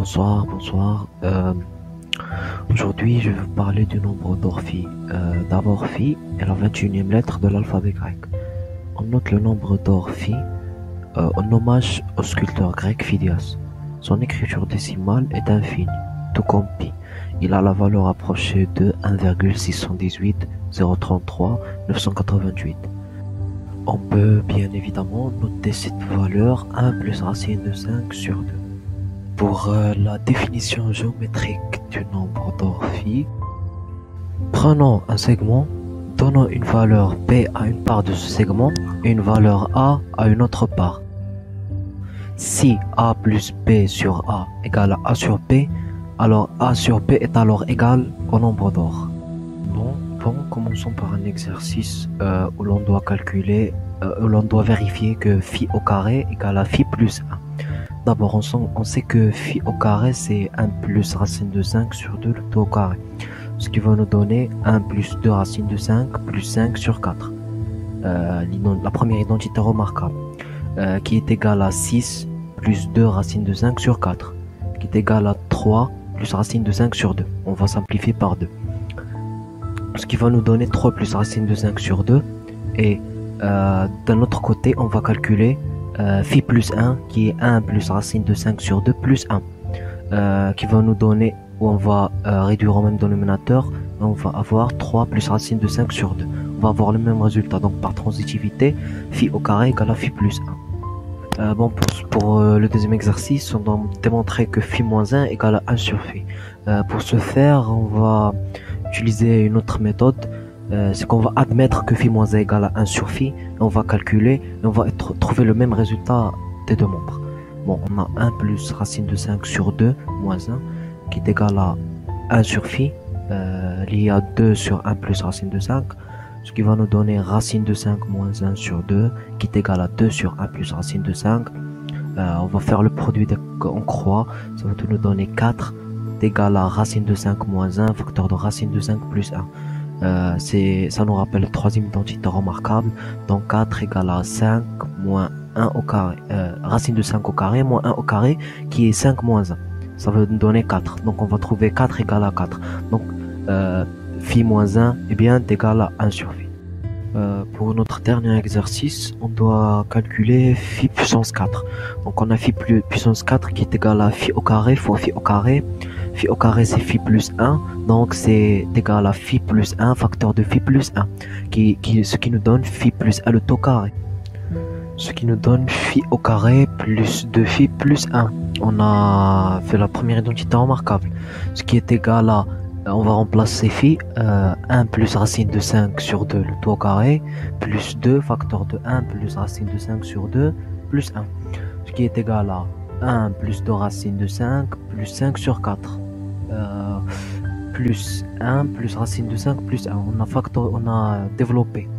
Bonsoir, bonsoir. Aujourd'hui, je vais vous parler du nombre d'or phi. D'abord, phi est la 21e lettre de l'alphabet grec. On note le nombre d'or phi en hommage au sculpteur grec Phidias. Son écriture décimale est infinie, tout comme pi. Il a la valeur approchée de 1,618 033 988. On peut bien évidemment noter cette valeur 1 plus racine de 5 sur 2. Pour la définition géométrique du nombre d'or phi, prenons un segment, donnons une valeur p à une part de ce segment et une valeur a à une autre part. Si a plus b sur a égale à a sur p, alors a sur p est alors égal au nombre d'or. Bon, commençons par un exercice où l'on doit calculer, où l'on doit vérifier que phi au carré égale à phi plus 1. D'abord, on sait que phi au carré, c'est 1 plus racine de 5 sur 2 le tout au carré. Ce qui va nous donner 1 plus 2 racine de 5 plus 5 sur 4. La première identité remarquable, qui est égale à 6 plus 2 racine de 5 sur 4, qui est égal à 3 plus racine de 5 sur 2. On va simplifier par 2. Ce qui va nous donner 3 plus racine de 5 sur 2. Et d'un autre côté, on va calculer phi plus 1 qui est 1 plus racine de 5 sur 2 plus 1 qui va nous donner, où on va réduire au même dénominateur, on va avoir 3 plus racine de 5 sur 2. On va avoir le même résultat, donc par transitivité, phi au carré égale à phi plus 1. Pour le deuxième exercice, on doit démontrer que phi moins 1 égale à 1 sur phi. Pour ce faire, on va utiliser une autre méthode. C'est qu'on va admettre que phi moins 1 égale à 1 sur phi, et on va calculer, et on va trouver le même résultat des deux membres. Bon, on a 1 plus racine de 5 sur 2 moins 1, qui est égal à 1 sur phi, lié à 2 sur 1 plus racine de 5, ce qui va nous donner racine de 5 moins 1 sur 2, qui est égal à 2 sur 1 plus racine de 5. On va faire le produit en croix, ça va nous donner 4, égal à racine de 5 moins 1, facteur de racine de 5 plus 1. Ça nous rappelle la troisième identité remarquable, donc 4 égale à 5 moins 1 au carré, racine de 5 au carré moins 1 au carré qui est 5 moins 1, ça va nous donner 4, donc on va trouver 4 égale à 4, donc phi moins 1 est égal à 1 sur phi. Pour notre dernier exercice, on doit calculer phi puissance 4, donc on a phi puissance 4 qui est égal à phi au carré fois phi au carré. Phi au carré c'est phi plus 1, donc c'est égal à phi plus 1 facteur de phi plus 1, ce qui nous donne phi plus 1 le tout carré. Ce qui nous donne phi au carré plus 2 phi plus 1. On a fait la première identité remarquable, ce qui est égal à, on va remplacer phi, 1 plus racine de 5 sur 2 le tout au carré, plus 2 facteur de 1 plus racine de 5 sur 2 plus 1, ce qui est égal à 1 plus 2 racine de 5 plus 5 sur 4. Plus 1 plus racine de 5 plus 1. On a développé.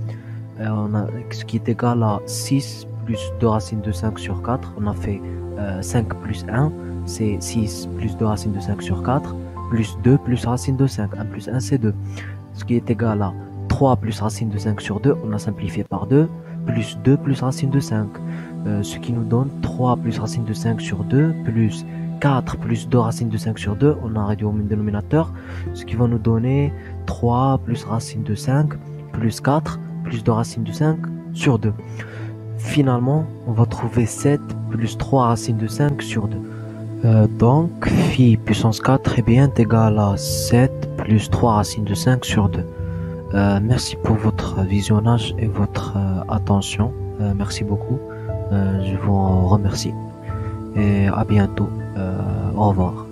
On a ce qui est égal à 6 plus 2 racine de 5 sur 4. On a fait 5 plus 1. C'est 6 plus 2 racine de 5 sur 4. Plus 2 plus racine de 5. 1 plus 1 c'est 2. Ce qui est égal à 3 plus racine de 5 sur 2. On a simplifié par 2. Plus 2 plus racine de 5. Ce qui nous donne 3 plus racine de 5 sur 2 plus 4 plus 2 racine de 5 sur 2, on a réduit au même dénominateur, ce qui va nous donner 3 plus racine de 5 plus 4 plus 2 racine de 5 sur 2. Finalement, on va trouver 7 plus 3 racine de 5 sur 2. Donc, phi puissance 4 est égal à 7 plus 3 racine de 5 sur 2. Merci pour votre visionnage et votre attention. Merci beaucoup. Je vous en remercie. Et à bientôt. Au revoir.